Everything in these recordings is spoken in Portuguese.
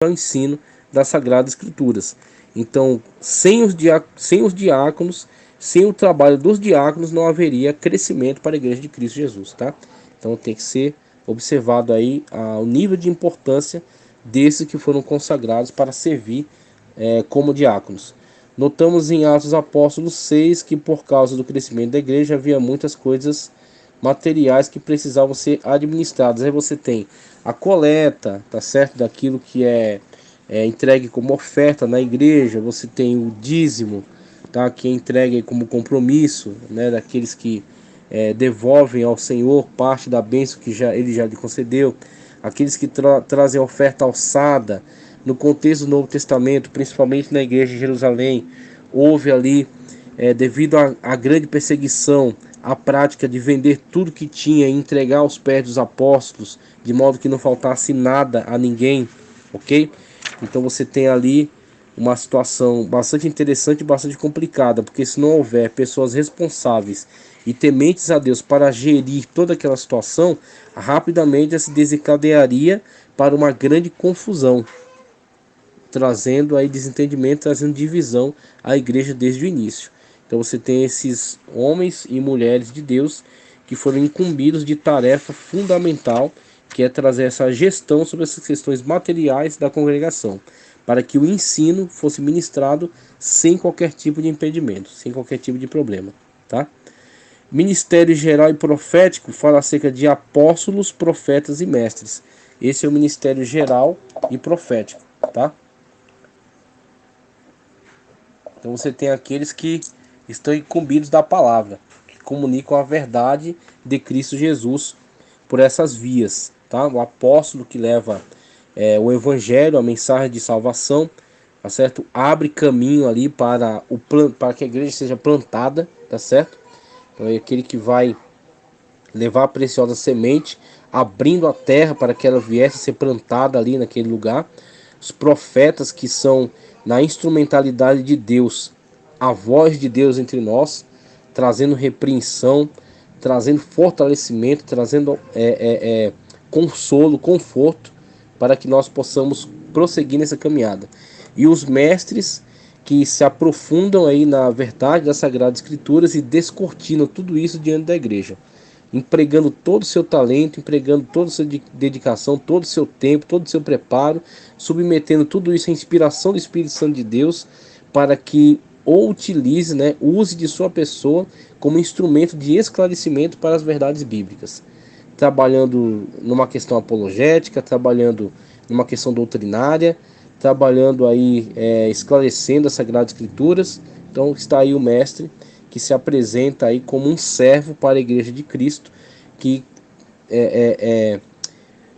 ao ensino das Sagradas Escrituras. Então, sem os diáconos, sem o trabalho dos diáconos, não haveria crescimento para a Igreja de Cristo Jesus, tá? Então tem que ser observado aí o nível de importância desses que foram consagrados para servir como diáconos. Notamos em Atos Apóstolos 6 que por causa do crescimento da igreja havia muitas coisas materiais que precisavam ser administradas. Aí você tem a coleta, tá certo? Daquilo que é entregue como oferta na igreja, você tem o dízimo, tá? Que é entregue como compromisso, né? Daqueles que devolvem ao Senhor parte da bênção que ele já lhe concedeu, aqueles que trazem a oferta alçada. No contexto do Novo Testamento, principalmente na igreja de Jerusalém, houve ali, devido à grande perseguição, a prática de vender tudo que tinha e entregar aos pés dos apóstolos, de modo que não faltasse nada a ninguém, ok? Então você tem ali uma situação bastante interessante e bastante complicada, porque se não houver pessoas responsáveis e tementes a Deus para gerir toda aquela situação, rapidamente se desencadearia para uma grande confusão, trazendo aí desentendimento, trazendo divisão à igreja desde o início. Então você tem esses homens e mulheres de Deus que foram incumbidos de tarefa fundamental, que é trazer essa gestão sobre essas questões materiais da congregação, para que o ensino fosse ministrado sem qualquer tipo de impedimento, sem qualquer tipo de problema, tá? Ministério geral e profético fala acerca de apóstolos, profetas e mestres. Esse é o ministério geral e profético, tá? Então você tem aqueles que estão incumbidos da palavra, que comunicam a verdade de Cristo Jesus por essas vias, tá? O apóstolo que leva o evangelho, a mensagem de salvação, tá certo? Abre caminho ali para que a igreja seja plantada, tá certo? Então é aquele que vai levar a preciosa semente, abrindo a terra para que ela viesse a ser plantada ali naquele lugar. Os profetas que são na instrumentalidade de Deus, a voz de Deus entre nós, trazendo repreensão, trazendo fortalecimento, trazendo consolo, conforto, para que nós possamos prosseguir nessa caminhada. E os mestres que se aprofundam aí na verdade das Sagradas Escrituras e descortinam tudo isso diante da igreja, empregando todo o seu talento, empregando toda a sua dedicação, todo o seu tempo, todo o seu preparo, submetendo tudo isso à inspiração do Espírito Santo de Deus, para que o utilize, né, use de sua pessoa como instrumento de esclarecimento para as verdades bíblicas, trabalhando numa questão apologética, trabalhando numa questão doutrinária, trabalhando aí esclarecendo as Sagradas Escrituras. Então está aí o mestre que se apresenta aí como um servo para a Igreja de Cristo, que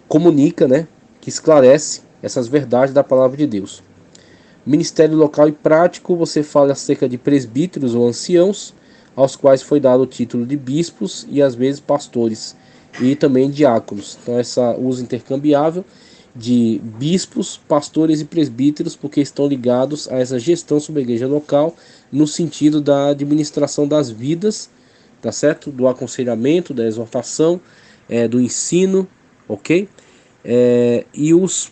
comunica, né, que esclarece essas verdades da palavra de Deus. Ministério local e prático, você fala acerca de presbíteros ou anciãos, aos quais foi dado o título de bispos e às vezes pastores, e também diáconos. Então essa uso intercambiável de bispos, pastores e presbíteros, porque estão ligados a essa gestão sobre a igreja local, no sentido da administração das vidas, tá certo? Do aconselhamento, da exortação, do ensino, ok? E os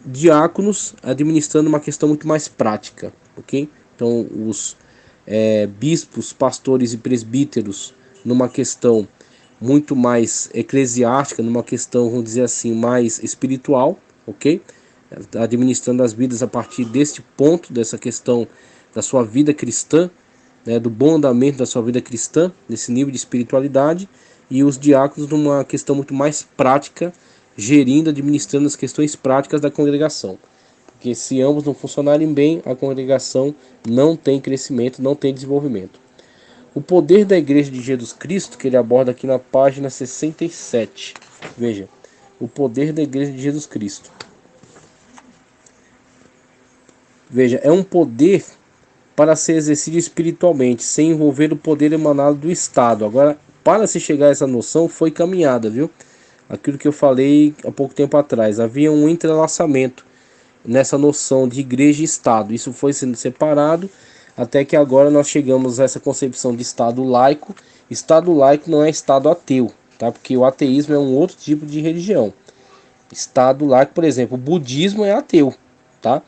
diáconos administrando uma questão muito mais prática, ok? Então os bispos, pastores e presbíteros numa questão muito mais eclesiástica, numa questão, vamos dizer assim, mais espiritual, ok? Administrando as vidas a partir deste ponto, dessa questão da sua vida cristã, né, do bom andamento da sua vida cristã, nesse nível de espiritualidade, e os diáconos numa questão muito mais prática, gerindo, administrando as questões práticas da congregação. Porque se ambos não funcionarem bem, a congregação não tem crescimento, não tem desenvolvimento. O poder da Igreja de Jesus Cristo, que ele aborda aqui na página 67. Veja, o poder da Igreja de Jesus Cristo. Veja, é um poder para ser exercido espiritualmente, sem envolver o poder emanado do Estado. Agora, para se chegar a essa noção, foi caminhada, viu? Aquilo que eu falei há pouco tempo atrás. Havia um entrelaçamento nessa noção de igreja e Estado. Isso foi sendo separado até que agora nós chegamos a essa concepção de Estado laico. Estado laico não é Estado ateu, tá? Porque o ateísmo é um outro tipo de religião. Estado laico, por exemplo, o budismo é ateu, tá?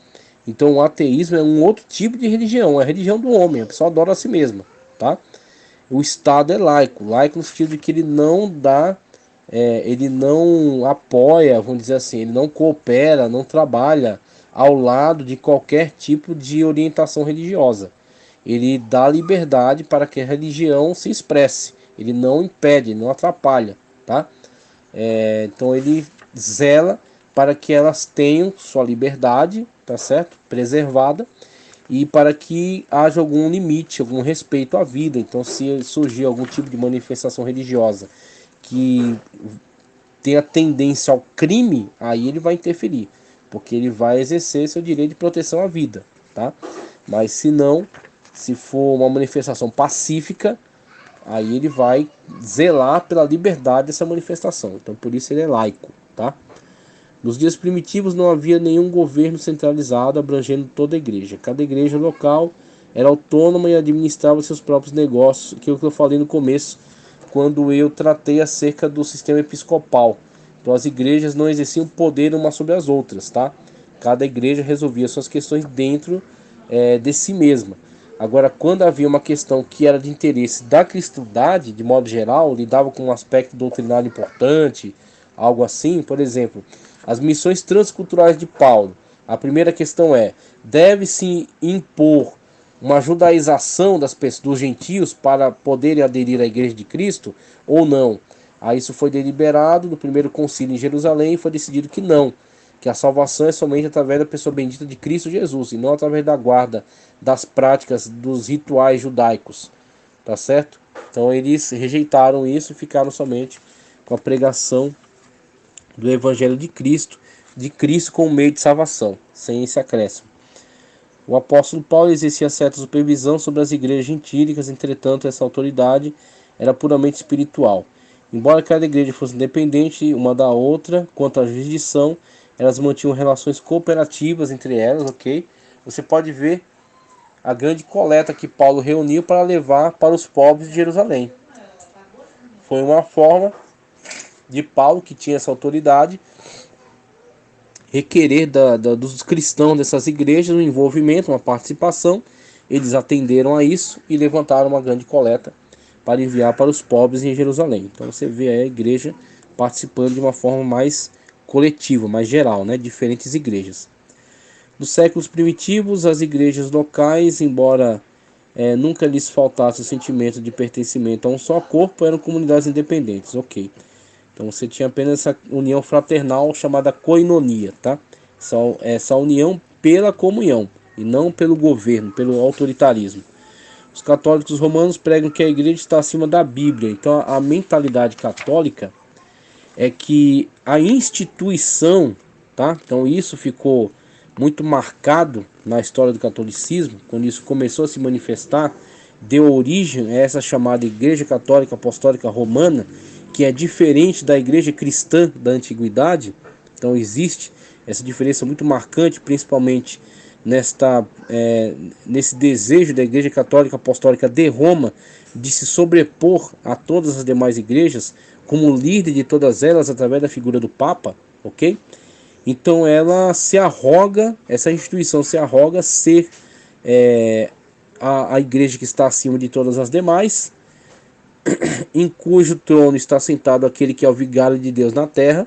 Então o ateísmo é um outro tipo de religião, é a religião do homem, a pessoa adora a si mesma, tá? O Estado é laico, laico no sentido de que ele não dá, ele não apoia, vamos dizer assim, ele não coopera, não trabalha ao lado de qualquer tipo de orientação religiosa. Ele dá liberdade para que a religião se expresse, ele não impede, não atrapalha, tá? Então ele zela para que elas tenham sua liberdade, tá certo? Preservada, e para que haja algum limite, algum respeito à vida. Então, se surgir algum tipo de manifestação religiosa que tenha tendência ao crime, aí ele vai interferir, porque ele vai exercer seu direito de proteção à vida, tá? Mas se não, se for uma manifestação pacífica, aí ele vai zelar pela liberdade dessa manifestação. Então, por isso ele é laico, tá? Nos dias primitivos não havia nenhum governo centralizado abrangendo toda a igreja. Cada igreja local era autônoma e administrava seus próprios negócios, que é o que eu falei no começo, quando eu tratei acerca do sistema episcopal. Então as igrejas não exerciam poder umas sobre as outras, tá? Cada igreja resolvia suas questões dentro de si mesma. Agora, quando havia uma questão que era de interesse da cristandade, de modo geral, lidava com um aspecto doutrinário importante, algo assim, por exemplo, as missões transculturais de Paulo. A primeira questão é: deve-se impor uma judaização das pessoas, dos gentios para poderem aderir à Igreja de Cristo ou não? Aí isso foi deliberado no primeiro concílio em Jerusalém e foi decidido que não, que a salvação é somente através da pessoa bendita de Cristo Jesus e não através da guarda das práticas dos rituais judaicos, tá certo? Então eles rejeitaram isso e ficaram somente com a pregação do Evangelho de Cristo como meio de salvação, sem esse acréscimo. O apóstolo Paulo exercia certa supervisão sobre as igrejas gentílicas, entretanto essa autoridade era puramente espiritual. Embora cada igreja fosse independente uma da outra quanto à jurisdição, elas mantinham relações cooperativas entre elas, ok? Você pode ver a grande coleta que Paulo reuniu para levar para os pobres de Jerusalém. Foi uma forma de Paulo, que tinha essa autoridade, requerer dos cristãos dessas igrejas um envolvimento, uma participação. Eles atenderam a isso e levantaram uma grande coleta para enviar para os pobres em Jerusalém. Então você vê a igreja participando de uma forma mais coletiva, mais geral, né? Diferentes igrejas. Nos séculos primitivos, as igrejas locais, embora nunca lhes faltasse o sentimento de pertencimento a um só corpo, eram comunidades independentes, ok. Então você tinha apenas essa união fraternal chamada koinonia, tá? Essa união pela comunhão e não pelo governo, pelo autoritarismo. Os católicos romanos pregam que a igreja está acima da Bíblia. Então a mentalidade católica é que a instituição, tá? Então isso ficou muito marcado na história do catolicismo, quando isso começou a se manifestar, deu origem a essa chamada Igreja Católica Apostólica Romana, que é diferente da igreja cristã da antiguidade. Então existe essa diferença muito marcante, principalmente nesse desejo da Igreja Católica Apostólica de Roma de se sobrepor a todas as demais igrejas como líder de todas elas através da figura do Papa, ok? Então ela se arroga, essa instituição se arroga ser a igreja que está acima de todas as demais, em cujo trono está sentado aquele que é o vigário de Deus na terra,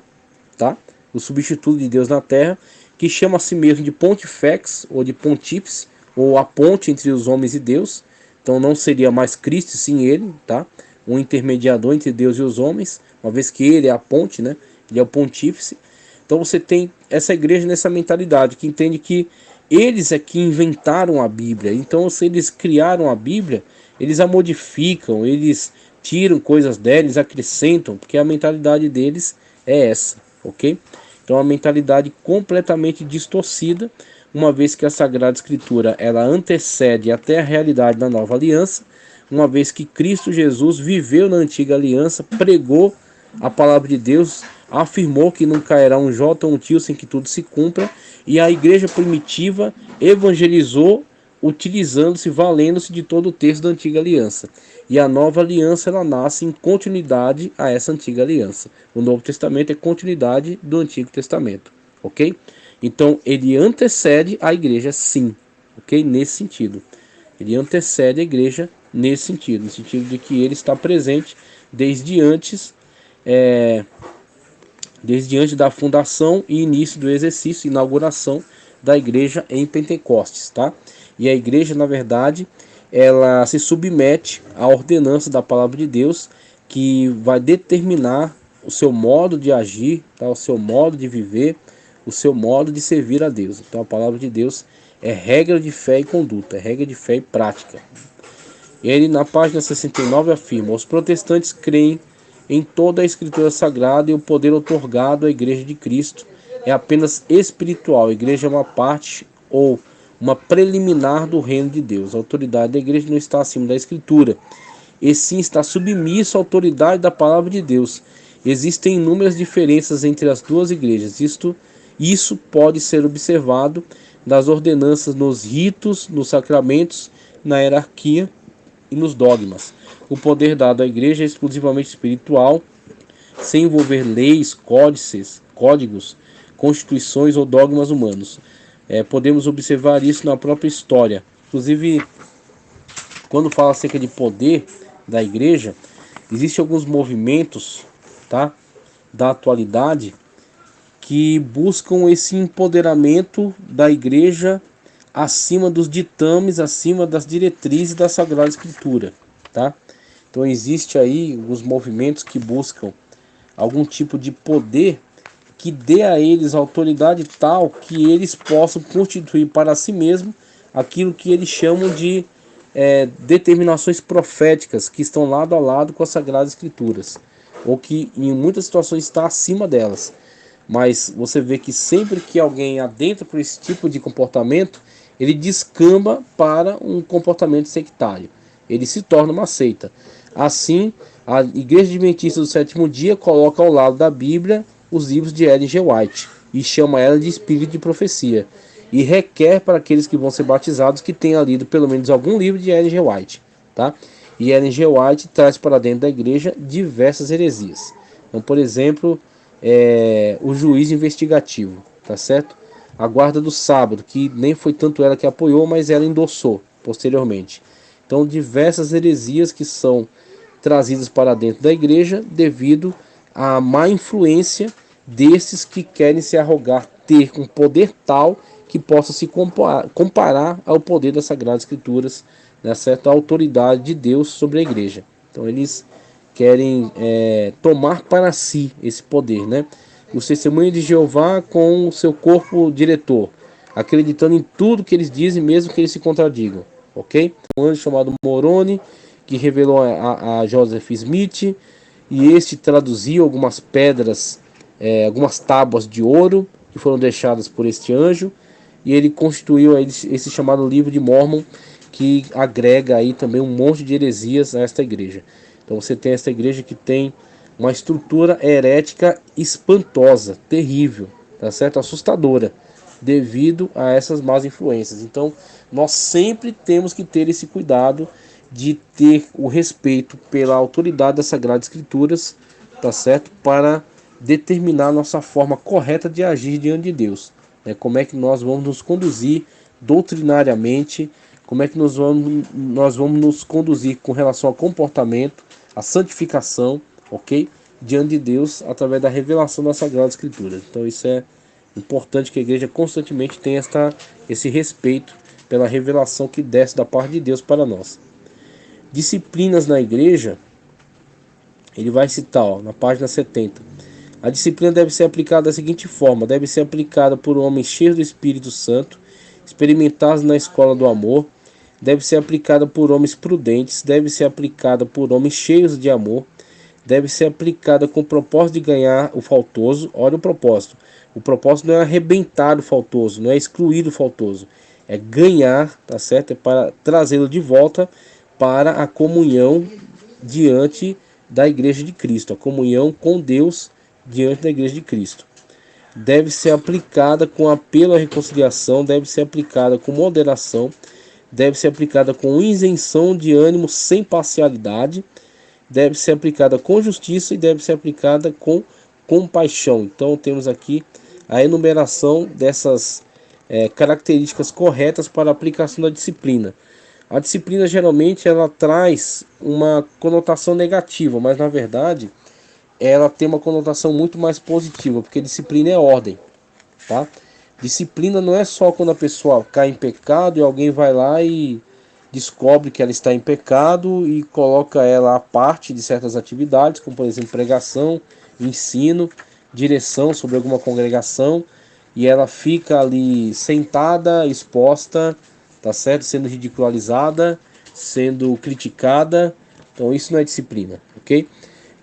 tá? O substituto de Deus na terra, que chama a si mesmo de Pontifex, ou de Pontífice, ou a ponte entre os homens e Deus. Então não seria mais Cristo, sim ele, tá? Um intermediador entre Deus e os homens, uma vez que ele é a ponte, né? Ele é o Pontífice. Então você tem essa igreja nessa mentalidade, que entende que eles é que inventaram a Bíblia. Então se eles criaram a Bíblia, eles a modificam, eles tiram coisas dela, eles acrescentam, porque a mentalidade deles é essa, ok? Então a mentalidade completamente distorcida, uma vez que a Sagrada Escritura ela antecede até a realidade da nova aliança, uma vez que Cristo Jesus viveu na antiga aliança, pregou a palavra de Deus, afirmou que não cairá um jota ou um tio sem que tudo se cumpra, e a igreja primitiva evangelizou utilizando-se, valendo-se de todo o texto da antiga aliança. E a nova aliança, ela nasce em continuidade a essa antiga aliança. O Novo Testamento é continuidade do Antigo Testamento, ok? Então ele antecede a igreja, sim, ok? Nesse sentido. Ele antecede a igreja nesse sentido, no sentido de que ele está presente desde antes, desde antes da fundação e início do exercício, inauguração da igreja em Pentecostes, tá? E a igreja, na verdade, ela se submete à ordenança da palavra de Deus, que vai determinar o seu modo de agir, tá? O seu modo de viver, o seu modo de servir a Deus. Então a palavra de Deus é regra de fé e conduta, é regra de fé e prática. Ele, na página 69, afirma: os protestantes creem em toda a Escritura Sagrada e o poder otorgado à Igreja de Cristo é apenas espiritual. A Igreja é uma parte ou uma preliminar do reino de Deus. A autoridade da Igreja não está acima da Escritura, e sim está submisso à autoridade da Palavra de Deus. Existem inúmeras diferenças entre as duas igrejas. Isso pode ser observado nas ordenanças, nos ritos, nos sacramentos, na hierarquia e nos dogmas. O poder dado à igreja é exclusivamente espiritual, sem envolver leis, códigos, constituições ou dogmas humanos. Podemos observar isso na própria história. Inclusive, quando fala acerca de poder da igreja, existem alguns movimentos, tá, da atualidade que buscam esse empoderamento da igreja acima dos ditames, acima das diretrizes da Sagrada Escritura, tá? Então existe aí os movimentos que buscam algum tipo de poder que dê a eles autoridade tal que eles possam constituir para si mesmos aquilo que eles chamam de determinações proféticas que estão lado a lado com as Sagradas Escrituras, ou que em muitas situações está acima delas. Mas você vê que sempre que alguém adentra por esse tipo de comportamento, ele descamba para um comportamento sectário. Ele se torna uma seita. Assim, a Igreja Adventista do Sétimo Dia coloca ao lado da Bíblia os livros de Ellen G. White e chama ela de espírito de profecia. E requer para aqueles que vão ser batizados que tenham lido pelo menos algum livro de Ellen G. White. Tá? E Ellen G. White traz para dentro da igreja diversas heresias. Então, por exemplo, o juiz investigativo, tá certo? A guarda do sábado, que nem foi tanto ela que apoiou, mas ela endossou posteriormente. Então, diversas heresias que são trazidas para dentro da igreja devido à má influência desses que querem se arrogar, ter um poder tal que possa se comparar ao poder das Sagradas Escrituras, né, certo? A autoridade de Deus sobre a igreja. Então, eles querem tomar para si esse poder, né? O testemunho de Jeová com o seu corpo diretor, acreditando em tudo que eles dizem, mesmo que eles se contradigam, ok? Um anjo chamado Moroni, que revelou a Joseph Smith, e este traduziu algumas pedras, algumas tábuas de ouro que foram deixadas por este anjo, e ele constituiu esse chamado Livro de Mórmon, que agrega aí também um monte de heresias a esta igreja. Então você tem esta igreja que tem uma estrutura herética espantosa, terrível, tá certo? Assustadora, devido a essas más influências. Então nós sempre temos que ter esse cuidado de ter o respeito pela autoridade das Sagradas Escrituras, tá certo? Para determinar a nossa forma correta de agir diante de Deus. Como é que nós vamos nos conduzir doutrinariamente, como é que nós vamos nos conduzir com relação ao comportamento, a santificação, ok? Diante de Deus, através da revelação das Sagradas Escrituras. Então isso é importante que a igreja constantemente tenha esse respeito pela revelação que desce da parte de Deus para nós. Disciplinas na igreja, ele vai citar na página 70. A disciplina deve ser aplicada da seguinte forma: deve ser aplicada por homens cheios do Espírito Santo, experimentados na escola do amor, deve ser aplicada por homens prudentes, deve ser aplicada por homens cheios de amor, deve ser aplicada com o propósito de ganhar o faltoso. Olha o propósito. O propósito não é arrebentar o faltoso, não é excluir o faltoso, é ganhar, tá certo? É para trazê-lo de volta para a comunhão diante da igreja de Cristo, a comunhão com Deus diante da igreja de Cristo. Deve ser aplicada com apelo à reconciliação, deve ser aplicada com moderação, deve ser aplicada com isenção de ânimo, sem parcialidade, deve ser aplicada com justiça e deve ser aplicada com compaixão. Então temos aqui a enumeração dessas características corretas para a aplicação da disciplina. A disciplina geralmente ela traz uma conotação negativa, mas na verdade ela tem uma conotação muito mais positiva, porque disciplina é ordem, tá? Disciplina não é só quando a pessoa cai em pecado e alguém vai lá e descobre que ela está em pecado e coloca ela à parte de certas atividades, como por exemplo pregação, ensino, direção sobre alguma congregação, e ela fica ali sentada, exposta, tá certo? Sendo ridicularizada, sendo criticada. Então isso não é disciplina, ok?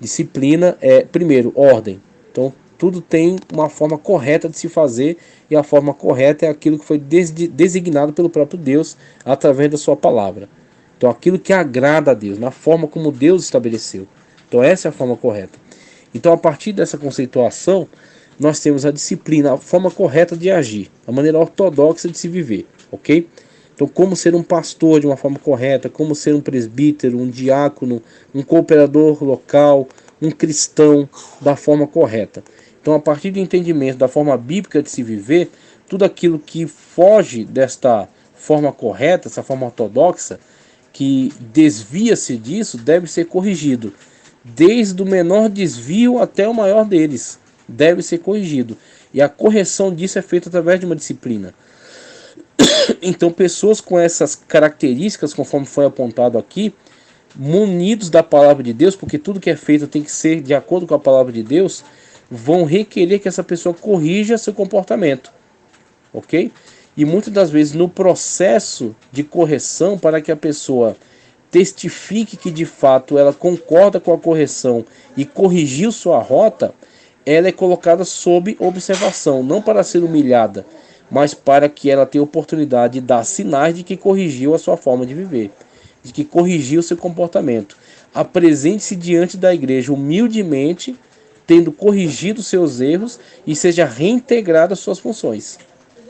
Disciplina é, primeiro, ordem. Então tudo tem uma forma correta de se fazer, e a forma correta é aquilo que foi designado pelo próprio Deus através da sua palavra. Então aquilo que agrada a Deus, na forma como Deus estabeleceu. Então essa é a forma correta. Então a partir dessa conceituação, nós temos a disciplina, a forma correta de agir, a maneira ortodoxa de se viver, ok? Então como ser um pastor de uma forma correta, como ser um presbítero, um diácono, um cooperador local, um cristão da forma correta. Então, a partir do entendimento da forma bíblica de se viver, tudo aquilo que foge desta forma correta, essa forma ortodoxa, que desvia-se disso, deve ser corrigido. Desde o menor desvio até o maior deles, deve ser corrigido. E a correção disso é feita através de uma disciplina. Então, pessoas com essas características, conforme foi apontado aqui, munidos da palavra de Deus, porque tudo que é feito tem que ser de acordo com a palavra de Deus, vão requerer que essa pessoa corrija seu comportamento, ok? E muitas das vezes no processo de correção, para que a pessoa testifique que de fato ela concorda com a correção e corrigiu sua rota, ela é colocada sob observação, não para ser humilhada, mas para que ela tenha oportunidade de dar sinais de que corrigiu a sua forma de viver, de que corrigiu seu comportamento. Apresente-se diante da igreja humildemente, tendo corrigido seus erros, e seja reintegrado às suas funções,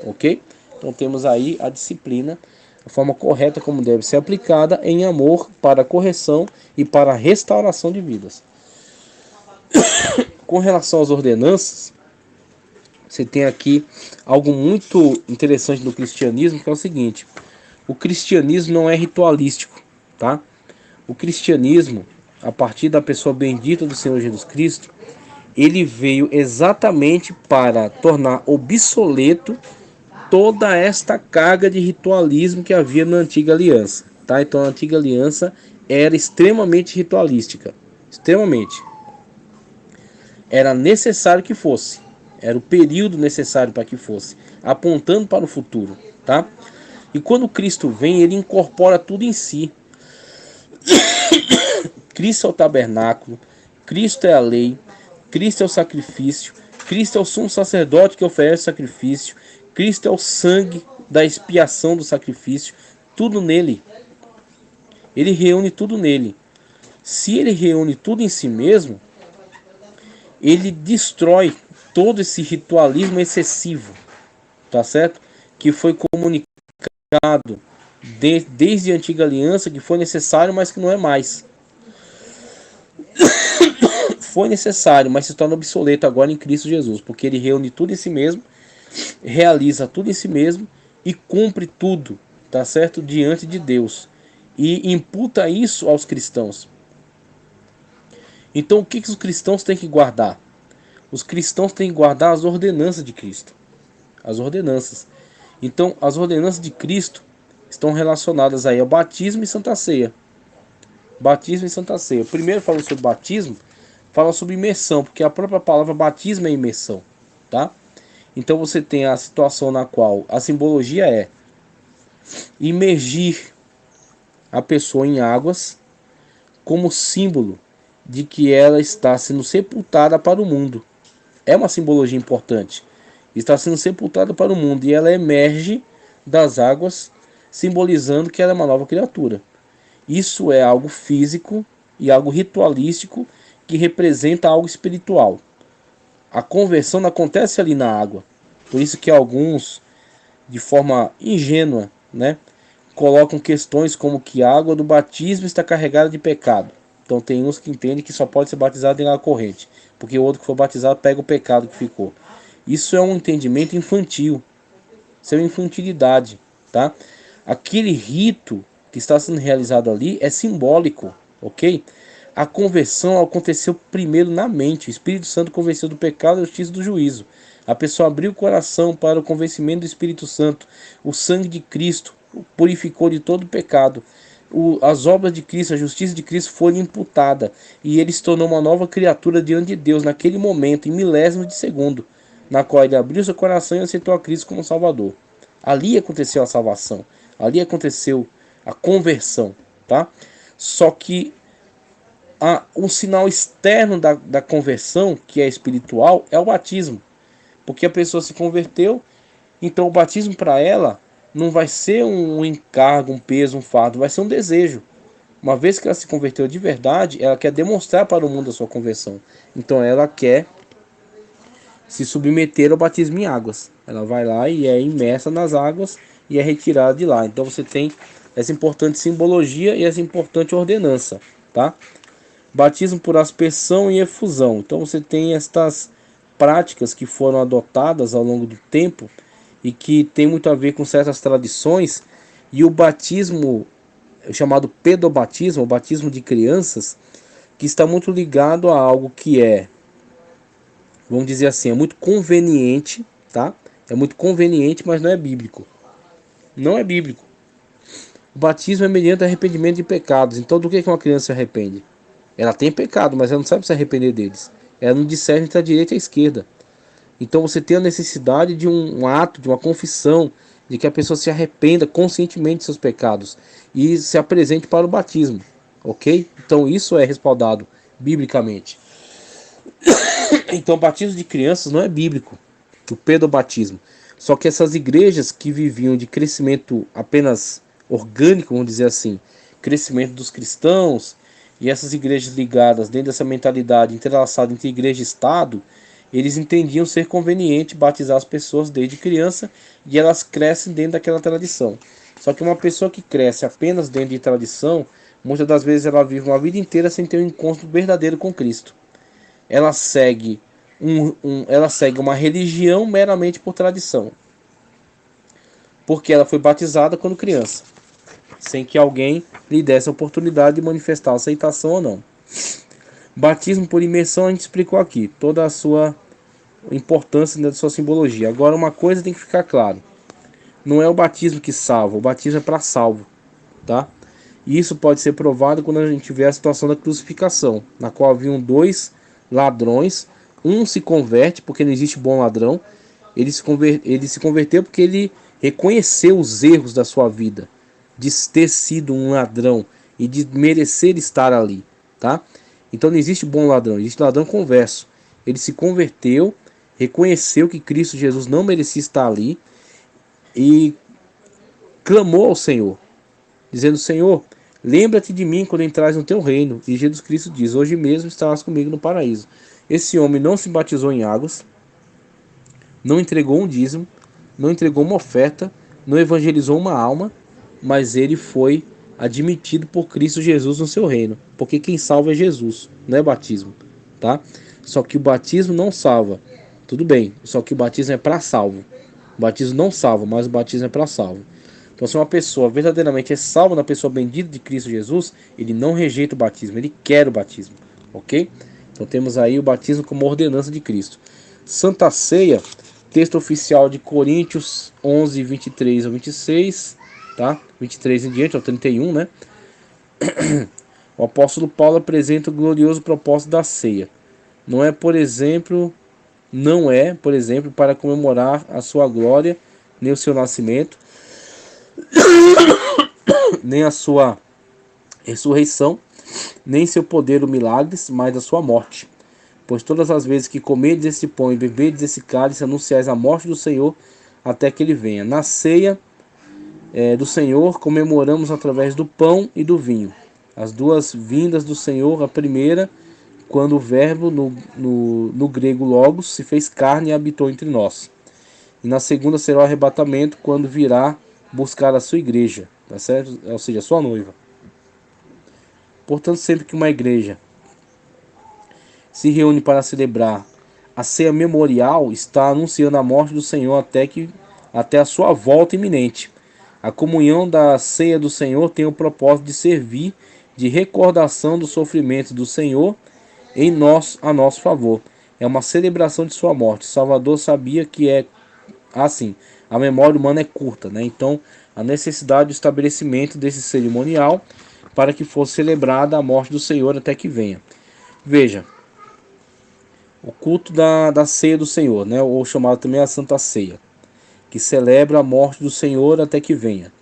ok? Então temos aí a disciplina, a forma correta como deve ser aplicada em amor para a correção e para a restauração de vidas. Com relação às ordenanças, você tem aqui algo muito interessante no cristianismo, que é o seguinte: o cristianismo não é ritualístico, tá? O cristianismo, a partir da pessoa bendita do Senhor Jesus Cristo, ele veio exatamente para tornar obsoleto toda esta carga de ritualismo que havia na antiga aliança, tá? Então a antiga aliança era extremamente ritualística, extremamente. Era necessário que fosse, era o período necessário para que fosse, apontando para o futuro, tá? E quando Cristo vem, ele incorpora tudo em si. Cristo é o tabernáculo, Cristo é a lei, Cristo é o sacrifício, Cristo é o sumo sacerdote que oferece sacrifício, Cristo é o sangue da expiação do sacrifício, tudo nele. Ele reúne tudo nele. Se ele reúne tudo em si mesmo, ele destrói todo esse ritualismo excessivo, tá certo? Que foi comunicado desde a antiga aliança, que foi necessário, mas que não é mais. Foi necessário, mas se torna obsoleto agora em Cristo Jesus, porque ele reúne tudo em si mesmo, realiza tudo em si mesmo e cumpre tudo, tá certo? Diante de Deus. E imputa isso aos cristãos. Então o que os cristãos têm que guardar? Os cristãos têm que guardar as ordenanças de Cristo. As ordenanças. Então as ordenanças de Cristo estão relacionadas aí ao batismo e Santa Ceia. Batismo e Santa Ceia. Primeiro falando sobre batismo, fala sobre imersão, porque a própria palavra batismo é imersão, tá? Então você tem a situação na qual a simbologia é imergir a pessoa em águas como símbolo de que ela está sendo sepultada para o mundo. É uma simbologia importante. Está sendo sepultada para o mundo e ela emerge das águas, simbolizando que ela é uma nova criatura. Isso é algo físico e algo ritualístico que representa algo espiritual. A conversão não acontece ali na água. Por isso que alguns, de forma ingênua, né, colocam questões como que a água do batismo está carregada de pecado. Então tem uns que entendem que só pode ser batizado em água corrente, porque o outro que for batizado pega o pecado que ficou. Isso é um entendimento infantil, isso é uma infantilidade, tá? Aquele rito que está sendo realizado ali é simbólico, ok? A conversão aconteceu primeiro na mente. O Espírito Santo convenceu do pecado, da justiça e do juízo. A pessoa abriu o coração para o convencimento do Espírito Santo. O sangue de Cristo o purificou de todo pecado. As obras de Cristo, a justiça de Cristo foram imputada. E ele se tornou uma nova criatura diante de Deus naquele momento, em milésimos de segundo, na qual ele abriu seu coração e aceitou a Cristo como Salvador. Ali aconteceu a salvação. Ali aconteceu a conversão, tá? Só que um sinal externo da conversão, que é espiritual, é o batismo. Porque a pessoa se converteu, então o batismo para ela não vai ser um encargo, um peso, um fardo, vai ser um desejo. Uma vez que ela se converteu de verdade, ela quer demonstrar para o mundo a sua conversão. Então ela quer se submeter ao batismo em águas. Ela vai lá e é imersa nas águas e é retirada de lá. Então você tem essa importante simbologia e essa importante ordenança, tá? Batismo por aspersão e efusão. Então você tem estas práticas que foram adotadas ao longo do tempo e que tem muito a ver com certas tradições. E o batismo chamado pedobatismo, o batismo de crianças, que está muito ligado a algo que é, vamos dizer assim, é muito conveniente, tá? É muito conveniente, mas não é bíblico. Não é bíblico. O batismo é mediante arrependimento de pecados. Então do que uma criança se arrepende? Ela tem pecado, mas ela não sabe se arrepender deles. Ela não discerne entre a direita e a esquerda. Então você tem a necessidade de um ato, de uma confissão, de que a pessoa se arrependa conscientemente de seus pecados e se apresente para o batismo, ok? Então isso é respaldado biblicamente. Então o batismo de crianças não é bíblico, o pedobatismo. Só que essas igrejas que viviam de crescimento apenas orgânico, vamos dizer assim, crescimento dos cristãos, e essas igrejas ligadas dentro dessa mentalidade entrelaçada entre igreja e Estado, eles entendiam ser conveniente batizar as pessoas desde criança e elas crescem dentro daquela tradição. Só que uma pessoa que cresce apenas dentro de tradição, muitas das vezes ela vive uma vida inteira sem ter um encontro verdadeiro com Cristo. Ela segue ela segue uma religião meramente por tradição, porque ela foi batizada quando criança, sem que alguém lhe desse a oportunidade de manifestar aceitação ou não. Batismo por imersão a gente explicou aqui, toda a sua importância da sua simbologia. Agora uma coisa tem que ficar claro, não é o batismo que salva, o batismo é para salvo, tá? E isso pode ser provado quando a gente vê a situação da crucificação, na qual haviam dois ladrões, um se converte porque não existe bom ladrão, ele se converteu porque ele reconheceu os erros da sua vida, de ter sido um ladrão e de merecer estar ali, tá? Então não existe bom ladrão, existe ladrão converso. Ele se converteu, reconheceu que Cristo Jesus não merecia estar ali e clamou ao Senhor, dizendo: Senhor, lembra-te de mim quando entrares no teu reino. E Jesus Cristo diz: hoje mesmo estarás comigo no paraíso. Esse homem não se batizou em águas, não entregou um dízimo, não entregou uma oferta, não evangelizou uma alma, mas ele foi admitido por Cristo Jesus no seu reino, porque quem salva é Jesus, não é batismo, tá? Só que o batismo não salva, tudo bem, só que o batismo é para salvo. O batismo não salva, mas o batismo é para salvo. Então, se uma pessoa verdadeiramente é salva na pessoa bendita de Cristo Jesus, ele não rejeita o batismo, ele quer o batismo, ok? Então temos aí o batismo como ordenança de Cristo. Santa Ceia, texto oficial de Coríntios 11, 23 a 26, tá? 23 em diante, ao 31, né? O apóstolo Paulo apresenta o glorioso propósito da ceia. Não é, por exemplo, para comemorar a sua glória, nem o seu nascimento, nem a sua ressurreição, nem seu poder ou milagres, mas a sua morte. Pois todas as vezes que comerdes esse pão e beberdes esse cálice, anunciais a morte do Senhor até que ele venha. Na ceia do Senhor comemoramos através do pão e do vinho. As duas vindas do Senhor, a primeira, quando o verbo, no grego logos, se fez carne e habitou entre nós. E na segunda será o arrebatamento, quando virá buscar a sua igreja. tá certo? Ou seja, sua noiva. Portanto, sempre que uma igreja se reúne para celebrar a ceia memorial, está anunciando a morte do Senhor até a sua volta iminente. A comunhão da ceia do Senhor tem o propósito de servir de recordação dos sofrimentos do Senhor a nosso favor. É uma celebração de sua morte. Salvador sabia que é assim, a memória humana é curta, né? Então, a necessidade do estabelecimento desse cerimonial para que fosse celebrada a morte do Senhor até que venha. Veja, o culto da ceia do Senhor, né? Ou chamado também a Santa Ceia, que celebra a morte do Senhor até que venha.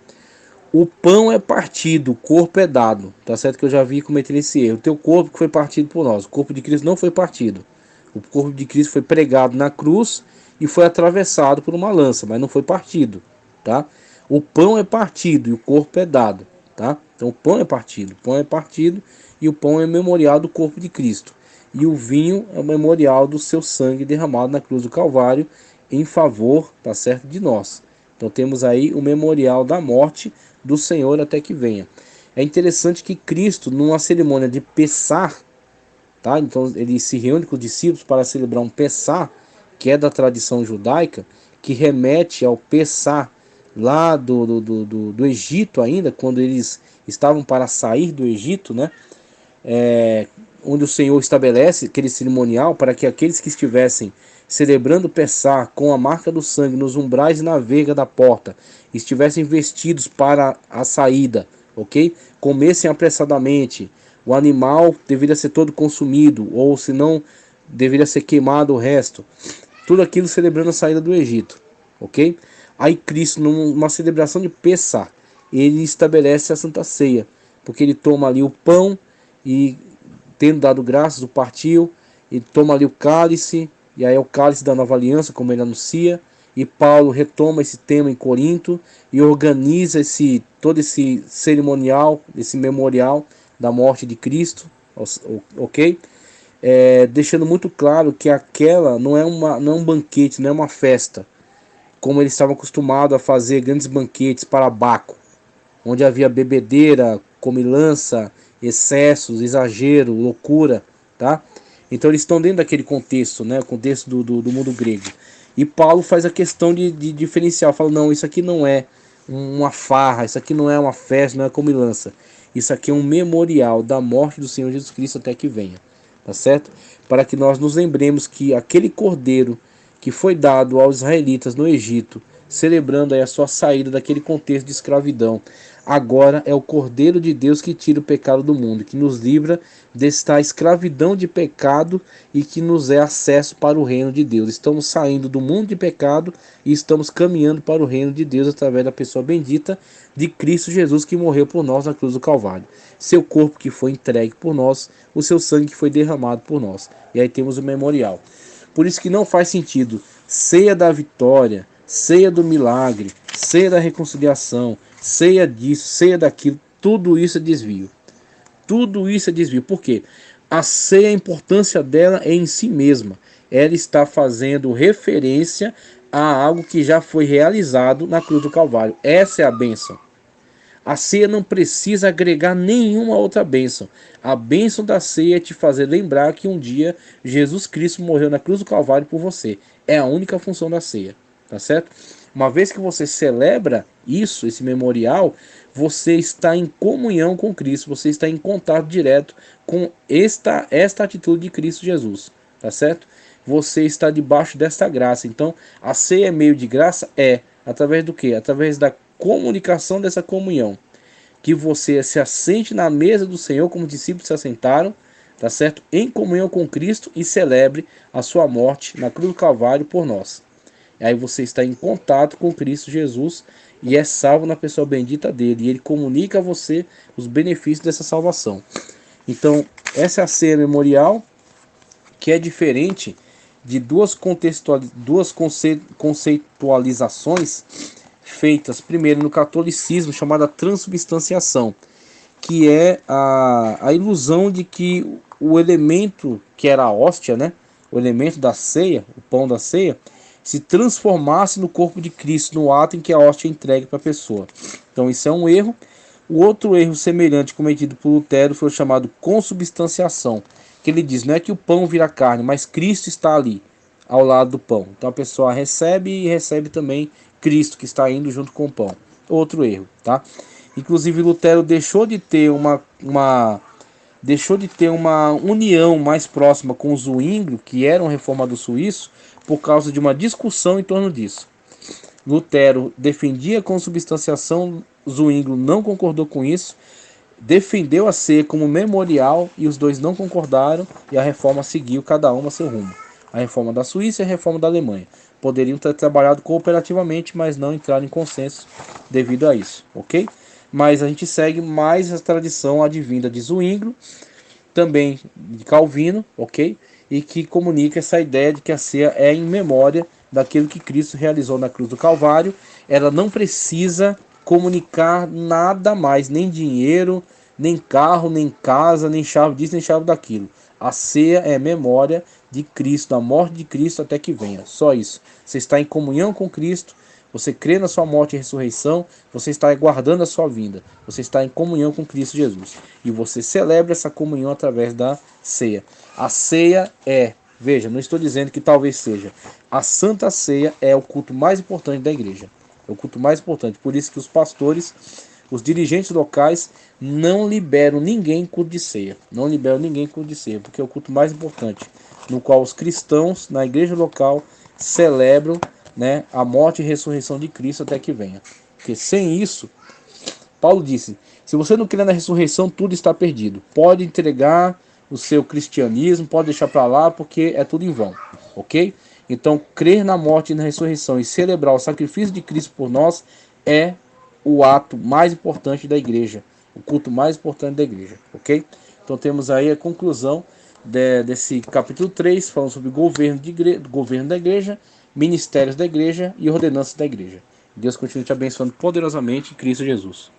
O pão é partido, o corpo é dado. Tá certo que eu já vi cometer esse erro. O teu corpo que foi partido por nós. O corpo de Cristo não foi partido. O corpo de Cristo foi pregado na cruz e foi atravessado por uma lança, mas não foi partido, tá? O pão é partido e o corpo é dado, tá? Então o pão é partido e o pão é memorial do corpo de Cristo. E o vinho é o memorial do seu sangue derramado na cruz do Calvário em favor, tá certo, de nós. Então temos aí o memorial da morte do Senhor até que venha. É interessante que Cristo, numa cerimônia de Pessah, tá? Então ele se reúne com os discípulos para celebrar um Pessah, que é da tradição judaica, que remete ao Pessah lá do Egito ainda, quando eles estavam para sair do Egito, né? Onde o Senhor estabelece aquele cerimonial para que aqueles que estivessem celebrando o Pessah com a marca do sangue nos umbrais e na verga da porta estivessem vestidos para a saída, ok? Comessem apressadamente, o animal deveria ser todo consumido, ou se não, deveria ser queimado o resto. Tudo aquilo celebrando a saída do Egito, ok? Aí Cristo, numa celebração de Pessah, ele estabelece a Santa Ceia, porque ele toma ali o pão e, tendo dado graças, o partiu, e toma ali o cálice, e aí é o cálice da nova aliança, como ele anuncia, e Paulo retoma esse tema em Corinto e organiza todo esse cerimonial, esse memorial da morte de Cristo, ok? Deixando muito claro que aquela não é um banquete, não é uma festa, como eles estavam acostumados a fazer grandes banquetes para Baco, onde havia bebedeira, comilança, excessos, exagero, loucura, tá? Então eles estão dentro daquele contexto, né? O contexto do mundo grego. E Paulo faz a questão de diferenciar, fala, não, isso aqui não é uma farra, isso aqui não é uma festa, não é comilança. Isso aqui é um memorial da morte do Senhor Jesus Cristo até que venha, tá certo? Para que nós nos lembremos que aquele cordeiro que foi dado aos israelitas no Egito, celebrando aí a sua saída daquele contexto de escravidão, agora é o Cordeiro de Deus que tira o pecado do mundo, que nos livra desta escravidão de pecado e que nos é acesso para o reino de Deus. Estamos saindo do mundo de pecado e estamos caminhando para o reino de Deus através da pessoa bendita de Cristo Jesus, que morreu por nós na cruz do Calvário. Seu corpo que foi entregue por nós, o seu sangue que foi derramado por nós. E aí temos o memorial. Por isso que não faz sentido ceia da vitória, ceia do milagre, ceia da reconciliação, ceia disso, ceia daquilo, tudo isso é desvio. Tudo isso é desvio. Por quê? A ceia, a importância dela é em si mesma. Ela está fazendo referência a algo que já foi realizado na cruz do Calvário. Essa é a bênção. A ceia não precisa agregar nenhuma outra bênção. A bênção da ceia é te fazer lembrar que um dia Jesus Cristo morreu na cruz do Calvário por você. É a única função da ceia, tá certo? Uma vez que você celebra isso, esse memorial, você está em comunhão com Cristo, você está em contato direto com esta atitude de Cristo Jesus, tá certo? Você está debaixo desta graça. Então, a ceia é meio de graça? É. Através do quê? Através da comunicação dessa comunhão, que você se assente na mesa do Senhor como discípulos se assentaram, tá certo? Em comunhão com Cristo e celebre a sua morte na cruz do Calvário por nós. E aí você está em contato com Cristo Jesus e é salvo na pessoa bendita dele, e ele comunica a você os benefícios dessa salvação. Então, essa é a ceia memorial, que é diferente de duas conceitualizações feitas primeiro no catolicismo, chamada transubstanciação, que é a ilusão de que o elemento que era a hóstia, né, o elemento da ceia, o pão da ceia, se transformasse no corpo de Cristo no ato em que a hóstia é entregue para a pessoa. Então isso é um erro. O outro erro semelhante cometido por Lutero foi o chamado consubstanciação, que ele diz, não é que o pão vira carne, mas Cristo está ali, ao lado do pão. Então a pessoa recebe e recebe também Cristo que está indo junto com o pão. Outro erro, tá? Inclusive Lutero deixou de ter uma união mais próxima com o Zwinglio, que era um reformador suíço, por causa de uma discussão em torno disso. Lutero defendia a consubstanciação, Zwinglio não concordou com isso, defendeu a ceia como memorial e os dois não concordaram e a reforma seguiu cada uma a seu rumo. A reforma da Suíça e a reforma da Alemanha. Poderiam ter trabalhado cooperativamente, mas não entraram em consenso devido a isso, ok? Mas a gente segue mais a tradição advinda de Zwinglio, também de Calvino, ok? E que comunica essa ideia de que a ceia é em memória daquilo que Cristo realizou na cruz do Calvário. Ela não precisa comunicar nada mais, nem dinheiro, nem carro, nem casa, nem chave disso, nem chave daquilo. A ceia é memória de Cristo, da morte de Cristo até que venha. Só isso. Você está em comunhão com Cristo, você crê na sua morte e ressurreição, você está aguardando a sua vinda. Você está em comunhão com Cristo Jesus. E você celebra essa comunhão através da ceia. A ceia é, veja, não estou dizendo que talvez seja, a Santa Ceia é o culto mais importante da igreja. É o culto mais importante. Por isso que os pastores, os dirigentes locais, não liberam ninguém em culto de ceia. Não liberam ninguém em culto de ceia, porque é o culto mais importante, no qual os cristãos na igreja local celebram, né, a morte e ressurreição de Cristo até que venha. Porque sem isso, Paulo disse, se você não crê na ressurreição, tudo está perdido. Pode entregar o seu cristianismo, pode deixar para lá, porque é tudo em vão, ok? Então, crer na morte e na ressurreição e celebrar o sacrifício de Cristo por nós é o ato mais importante da igreja, o culto mais importante da igreja, ok? Então temos aí a conclusão desse capítulo 3, falando sobre governo da igreja, ministérios da igreja e ordenanças da igreja. Deus continue te abençoando poderosamente em Cristo Jesus.